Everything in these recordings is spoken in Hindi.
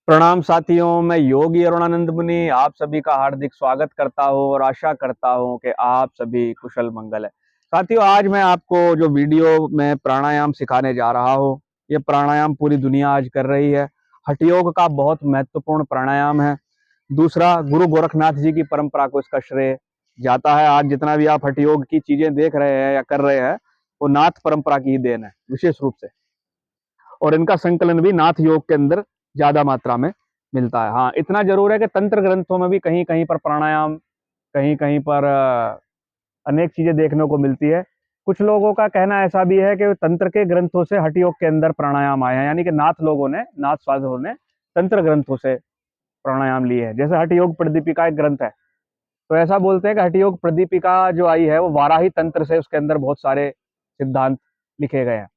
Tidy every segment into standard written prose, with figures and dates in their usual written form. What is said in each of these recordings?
प्रणाम साथियों, मैं योगी अरुणानंद मुनि आप सभी का हार्दिक स्वागत करता हूं और आशा करता हूं कि आप सभी कुशल मंगल है। साथियों, आज मैं आपको जो वीडियो में प्राणायाम सिखाने जा रहा हूं, ये प्राणायाम पूरी दुनिया आज कर रही है। हठ योग का बहुत महत्वपूर्ण प्राणायाम है। दूसरा, गुरु गोरखनाथ जी की परंपरा को इसका श्रेय जाता है। आज जितना भी आप हठ योग की चीजें देख रहे हैं या कर रहे हैं, वो नाथ परंपरा की ही देन है विशेष रूप से, और इनका संकलन भी नाथ योग के अंदर ज्यादा मात्रा में मिलता है। हाँ, इतना जरूर है कि तंत्र ग्रंथों में भी कहीं कहीं पर प्राणायाम, कहीं कहीं पर अनेक चीजें देखने को मिलती है। कुछ लोगों का कहना ऐसा भी है कि तंत्र के ग्रंथों से हठ योग के अंदर प्राणायाम आए हैं, यानी कि नाथ साधुओं ने तंत्र ग्रंथों से प्राणायाम लिए हैं। जैसे हठ योग प्रदीपिका एक ग्रंथ है, तो ऐसा बोलते हैं कि हठ योग प्रदीपिका जो आई है वो वाराही तंत्र से, उसके अंदर बहुत सारे सिद्धांत लिखे गए हैं।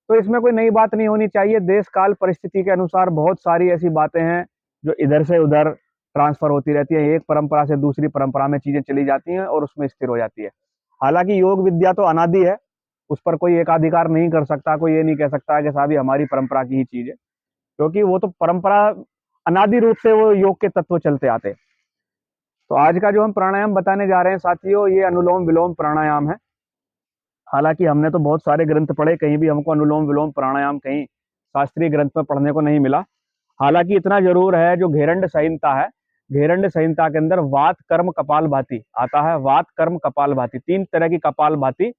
तो इसमें कोई नई बात नहीं होनी चाहिए। देश काल परिस्थिति के अनुसार बहुत सारी ऐसी बातें हैं जो इधर से उधर ट्रांसफर होती रहती है। एक परंपरा से दूसरी परंपरा में चीजें चली जाती हैं और उसमें स्थिर हो जाती है। हालांकि योग विद्या तो अनादि है, उस पर कोई एकाधिकार नहीं कर सकता। कोई ये नहीं कह सकता कि साहब ये हमारी परंपरा की ही चीज है, क्योंकि वो तो परंपरा अनादि रूप से वो योग के तत्व चलते आते हैं। तो आज का जो हम प्राणायाम बताने जा रहे हैं साथियों, ये अनुलोम विलोम प्राणायाम है। हालांकि हमने तो बहुत सारे ग्रंथ पढ़े, कहीं भी हमको अनुलोम विलोम प्राणायाम कहीं शास्त्रीय ग्रंथ में पढ़ने को नहीं मिला। हालांकि इतना जरूर है, जो घेरंड संहिता है, घेरंड संहिता के अंदर वात कर्म कपाल भाती आता है। वात कर्म कपाल भाती, तीन तरह की कपाल भाती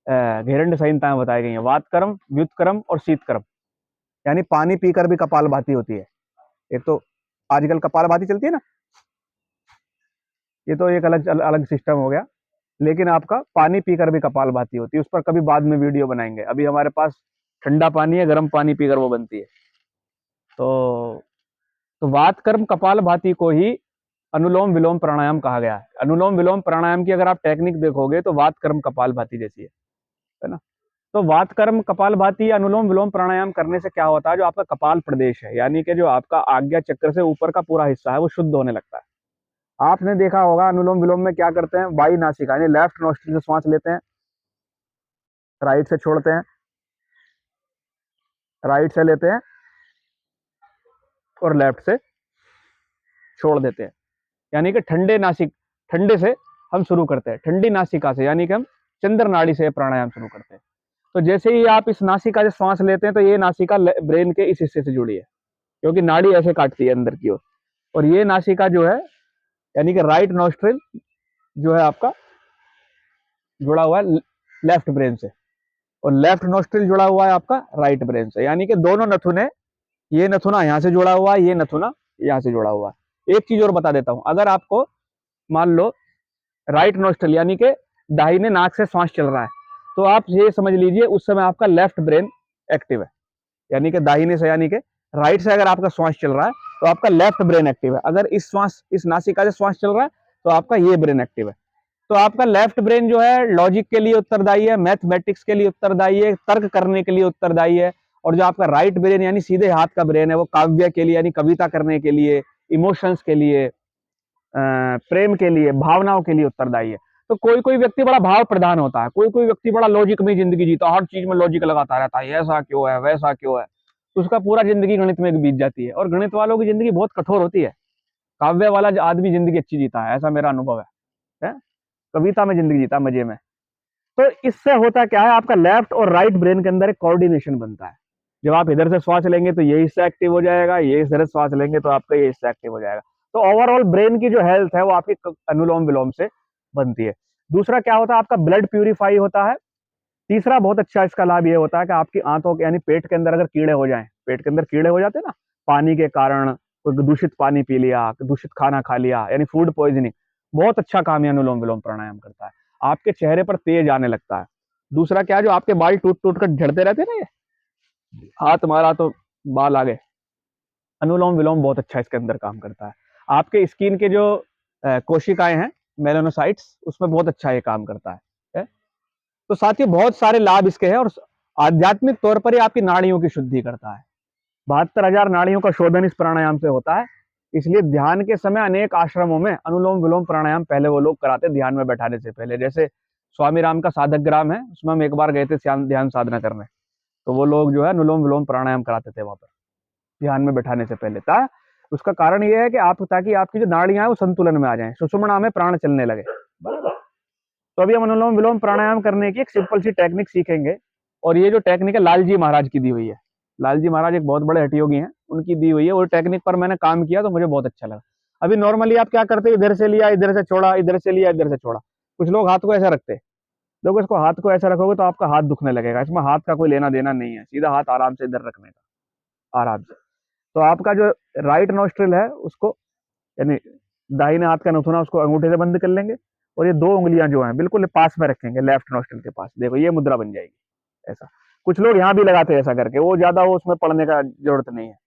घेरंड संहिता में बताई गई है। वात कर्म, व्युत कर्म और शीत कर्म, यानी पानी पीकर भी कपाल भाती होती है। एक तो आजकल कपाल भाती चलती है ना, ये तो एक अलग अलग सिस्टम हो गया। लेकिन आपका पानी पीकर भी कपाल भाती होती है, उस पर कभी बाद में वीडियो बनाएंगे। अभी हमारे पास ठंडा पानी है, गर्म पानी पीकर वो बनती है। तो वात कर्म कपाल भाती को ही अनुलोम विलोम प्राणायाम कहा गया है। अनुलोम विलोम प्राणायाम की अगर आप टेक्निक देखोगे तो वात कर्म कपाल भाती जैसी है ना। तो वात कर्म कपाल भाती या अनुलोम विलोम प्राणायाम करने से क्या होता है, जो आपका कपाल प्रदेश है, यानी कि जो आपका आज्ञा चक्र से ऊपर का पूरा हिस्सा है, वो शुद्ध होने लगता है। आपने देखा होगा अनुलोम विलोम में क्या करते हैं, वायु नासिका यानी लेफ्ट नोस्ट्रिल से सांस लेते हैं, राइट से छोड़ते हैं, राइट से लेते हैं और लेफ्ट से छोड़ देते हैं। यानी कि ठंडे से हम शुरू करते हैं, ठंडी नासिका से, यानी कि हम चंद्र नाड़ी से प्राणायाम शुरू करते हैं। तो जैसे ही आप इस नासिका से सांस लेते हैं, तो ये नासिका ब्रेन के इस हिस्से से जुड़ी है, क्योंकि नाड़ी ऐसे काटती है अंदर की ओर। और ये नासिका जो है, यानी कि राइट नोस्ट्रिल जो है आपका जुड़ा हुआ है लेफ्ट ब्रेन से, और लेफ्ट नोस्ट्रिल जुड़ा हुआ है आपका राइट ब्रेन से। यानी कि दोनों नथुने, ये नथुना यहाँ से जुड़ा हुआ है, ये नथुना यहाँ से जुड़ा हुआ है। एक चीज और बता देता हूं, अगर आपको मान लो राइट नोस्ट्रल यानी कि दाहिने नाक से सांस चल रहा है, तो आप ये समझ लीजिए उस समय आपका लेफ्ट ब्रेन एक्टिव है। यानी कि दाहिने से, यानी कि राइट से अगर आपका श्वास चल रहा है तो आपका लेफ्ट ब्रेन एक्टिव है। अगर इस नासिका से श्वास चल रहा है तो आपका ये ब्रेन एक्टिव है। तो आपका लेफ्ट ब्रेन जो है लॉजिक के लिए उत्तरदायी है, मैथमेटिक्स के लिए उत्तरदायी है, तर्क करने के लिए उत्तरदायी है। और जो आपका राइट ब्रेन यानी सीधे हाथ का ब्रेन है, वो काव्य के लिए यानी कविता करने के लिए, इमोशंस के लिए, प्रेम के लिए, भावनाओं के लिए उत्तरदायी है। तो कोई कोई व्यक्ति बड़ा भाव प्रधान होता है, कोई कोई व्यक्ति बड़ा लॉजिक में जिंदगी जीता है, हर चीज में लॉजिक लगाता रहता है, ऐसा क्यों है, वैसा क्यों है। तो उसका पूरा जिंदगी गणित में बीत जाती है, और गणित वालों की जिंदगी बहुत कठोर होती है। काव्य वाला आदमी जिंदगी अच्छी जीता है, ऐसा मेरा अनुभव है? कविता में जिंदगी जीता, मजे में। तो इससे होता क्या है, आपका लेफ्ट और राइट ब्रेन के अंदर एक कोऑर्डिनेशन बनता है। जब आप इधर से श्वास लेंगे तो ये हिस्सा एक्टिव हो जाएगा, ये इधर से श्वास लेंगे तो आपका ये हिस्सा एक्टिव हो जाएगा। तो ओवरऑल ब्रेन की जो हेल्थ है वो आपकी अनुलोम विलोम से बनती है। दूसरा क्या होता है, आपका ब्लड प्यूरिफाई होता है। तीसरा बहुत अच्छा इसका लाभ ये होता है कि आपकी आंतों के यानी पेट के अंदर अगर कीड़े हो जाएं, पेट के अंदर कीड़े हो जाते हैं ना पानी के कारण, कोई दूषित पानी पी लिया, दूषित खाना खा लिया, यानी फूड पॉइजनिंग, बहुत अच्छा काम ये अनुलोम विलोम प्राणायाम करता है। आपके चेहरे पर तेज आने लगता है। दूसरा क्या, जो आपके बाल टूट टूट कर झड़ते रहते हैं ना, ये हाथ मारा तो बाल आ गए, अनुलोम विलोम बहुत अच्छा इसके अंदर काम करता है। आपके स्किन के जो कोशिकाएं हैं, मेलानोसाइट्स, उसमें बहुत अच्छा ये काम करता है? तो साथियों बहुत सारे लाभ इसके हैं, और आध्यात्मिक तौर पर ये आपकी नाड़ियों की शुद्धि करता है। 72,000 नाड़ियों का शोधन इस प्राणायाम से होता है। इसलिए ध्यान के समय अनेक आश्रमों में अनुलोम विलोम प्राणायाम पहले वो लोग कराते ध्यान में बैठाने से पहले। जैसे स्वामी राम का साधक ग्राम है, उसमें हम एक बार गए थे ध्यान साधना करने, तो वो लोग जो है अनुलोम विलोम प्राणायाम कराते थे वहां पर ध्यान में बैठाने से पहले था, उसका कारण ये है कि आप ताकि आपकी जो नाड़ियां हैं वो संतुलन में आ जाएं, सुषुम्ना में प्राण चलने लगे। बराबर। तो अभी हम अनुलोम विलोम प्राणायाम करने की एक सिंपल सी टेक्निक सीखेंगे, और ये जो टेक्निक है लाल जी महाराज की दी हुई है। लाल जी महाराज एक बहुत बड़े हठ योगी हैं, उनकी दी हुई है। वो टेक्निक पर मैंने काम किया तो मुझे बहुत अच्छा लगा। अभी नॉर्मली आप क्या करते हो, इधर से लिया, इधर से छोड़ा, इधर से लिया, इधर से छोड़ा। कुछ लोग हाथ को ऐसा रखते हैं। देखो इसको हाथ को ऐसा रखोगे तो आपका हाथ दुखने लगेगा। इसमें हाथ का कोई लेना देना नहीं है, सीधा हाथ आराम से इधर रखने का, आराम से। तो आपका जो राइट नोस्ट्रिल है उसको, यानी दाहिने हाथ का नथुना, उसको अंगूठे से बंद कर लेंगे, और ये 2 उंगलियां जो हैं बिल्कुल पास में रखेंगे लेफ्ट नोस्ट्रिल के पास। देखो ये मुद्रा बन जाएगी ऐसा। कुछ लोग यहाँ भी लगाते हैं ऐसा करके, वो ज्यादा वो उसमें पढ़ने का जरूरत नहीं है।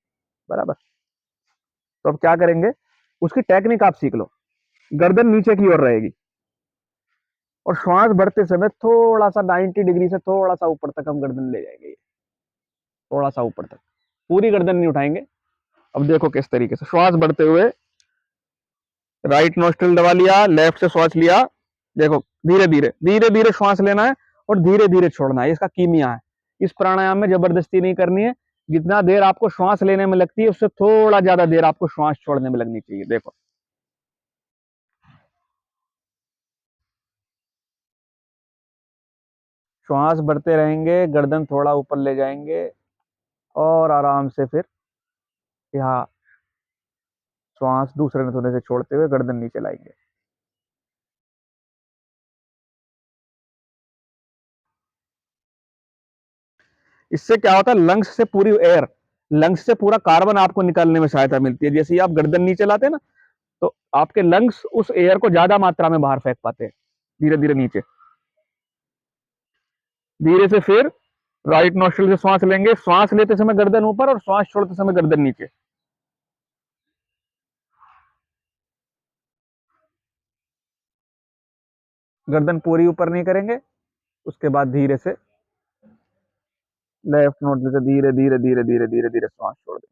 बराबर। तो अब क्या करेंगे, उसकी टेक्निक आप सीख लो। गर्दन नीचे की ओर रहेगी, और श्वास भरते समय थोड़ा सा 90 डिग्री से थोड़ा सा ऊपर तक हम गर्दन ले जाएंगे, थोड़ा सा ऊपर तक, पूरी गर्दन नहीं उठाएंगे। अब देखो किस तरीके से श्वास भरते हुए राइट नोस्ट्रिल दबा लिया, लेफ्ट से श्वास लिया। देखो धीरे धीरे धीरे धीरे श्वास लेना है और धीरे धीरे छोड़ना है, इसका कीमिया है। इस प्राणायाम में जबरदस्ती नहीं करनी है। जितना देर आपको श्वास लेने में लगती है उससे थोड़ा ज्यादा देर आपको श्वास छोड़ने में लगनी चाहिए। देखो श्वास भरते रहेंगे, गर्दन थोड़ा ऊपर ले जाएंगे, और आराम से फिर यहाँ श्वास दूसरे नथुने से छोड़ते हुए गर्दन नीचे लाएंगे। इससे क्या होता है, लंग्स से पूरी एयर, लंग्स से पूरा कार्बन आपको निकालने में सहायता मिलती है। जैसे ही आप गर्दन नीचे लाते हैं ना, तो आपके लंग्स उस एयर को ज्यादा मात्रा में बाहर फेंक पाते हैं। धीरे धीरे नीचे, धीरे से फिर राइट नोस्ट्रिल से श्वास लेंगे, श्वास लेते समय गर्दन ऊपर और श्वास छोड़ते समय गर्दन नीचे। गर्दन पूरी ऊपर नहीं करेंगे। उसके बाद धीरे से लेफ्ट नोस्ट्रिल से धीरे धीरे धीरे धीरे धीरे धीरे श्वास छोड़ देंगे।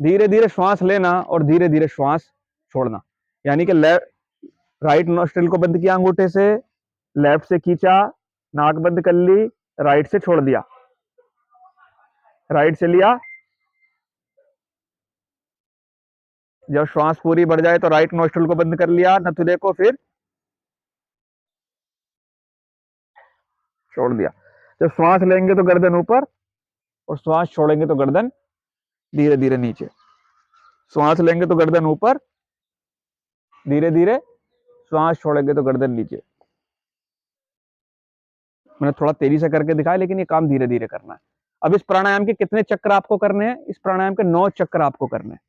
धीरे धीरे श्वास लेना और धीरे धीरे श्वास छोड़ना, यानी कि राइट नोस्ट्रिल को बंद किया अंगूठे से, लेफ्ट से खींचा, नाक बंद कर ली, राइट से छोड़ दिया, राइट से लिया। जब श्वास पूरी बढ़ जाए तो राइट नोस्ट्रिल को बंद कर लिया, नथुने को फिर छोड़ दिया। जब श्वास लेंगे तो गर्दन ऊपर, और श्वास छोड़ेंगे तो गर्दन धीरे धीरे नीचे। श्वास लेंगे तो गर्दन ऊपर, धीरे धीरे श्वास छोड़ेंगे तो गर्दन नीचे। मैंने थोड़ा तेजी से करके दिखाया, लेकिन ये काम धीरे धीरे करना है। अब इस प्राणायाम के कितने चक्र आपको करने हैं, इस प्राणायाम के 9 चक्र आपको करने हैं।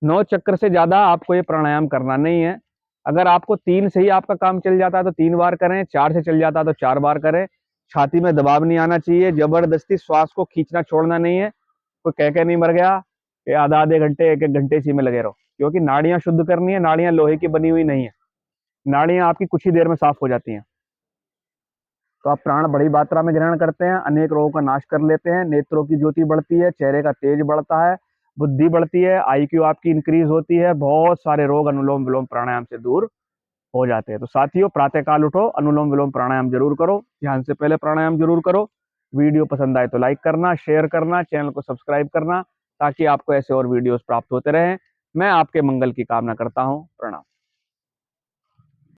9 चक्र से ज्यादा आपको ये प्राणायाम करना नहीं है। अगर आपको 3 से ही आपका काम चल जाता है तो 3 बार करें, 4 से चल जाता है तो 4 बार करें। छाती में दबाव नहीं आना चाहिए, जबरदस्ती श्वास को खींचना छोड़ना नहीं है। कोई कह नहीं मर गया कि आधा आधे घंटे 1 1 घंटे इसी में लगे रहो, क्योंकि नाड़ियां शुद्ध करनी है। नाड़ियां लोहे की बनी हुई नहीं है, नाड़ियां आपकी कुछ ही देर में साफ हो जाती हैं। तो आप प्राण बड़ी मात्रा में ग्रहण करते हैं, अनेक रोगों का नाश कर लेते हैं, नेत्रों की ज्योति बढ़ती है, चेहरे का तेज बढ़ता है, बुद्धि बढ़ती है, आईक्यू आपकी इंक्रीज होती है, बहुत सारे रोग अनुलोम विलोम प्राणायाम से दूर हो जाते हैं। तो साथियों, प्रातःकाल उठो, अनुलोम विलोम प्राणायाम जरूर करो, ध्यान से पहले प्राणायाम जरूर करो। वीडियो पसंद आए तो लाइक करना, शेयर करना, चैनल को सब्सक्राइब करना, ताकि आपको ऐसे और वीडियोस प्राप्त होते रहें। मैं आपके मंगल की कामना करता हूँ। प्रणाम।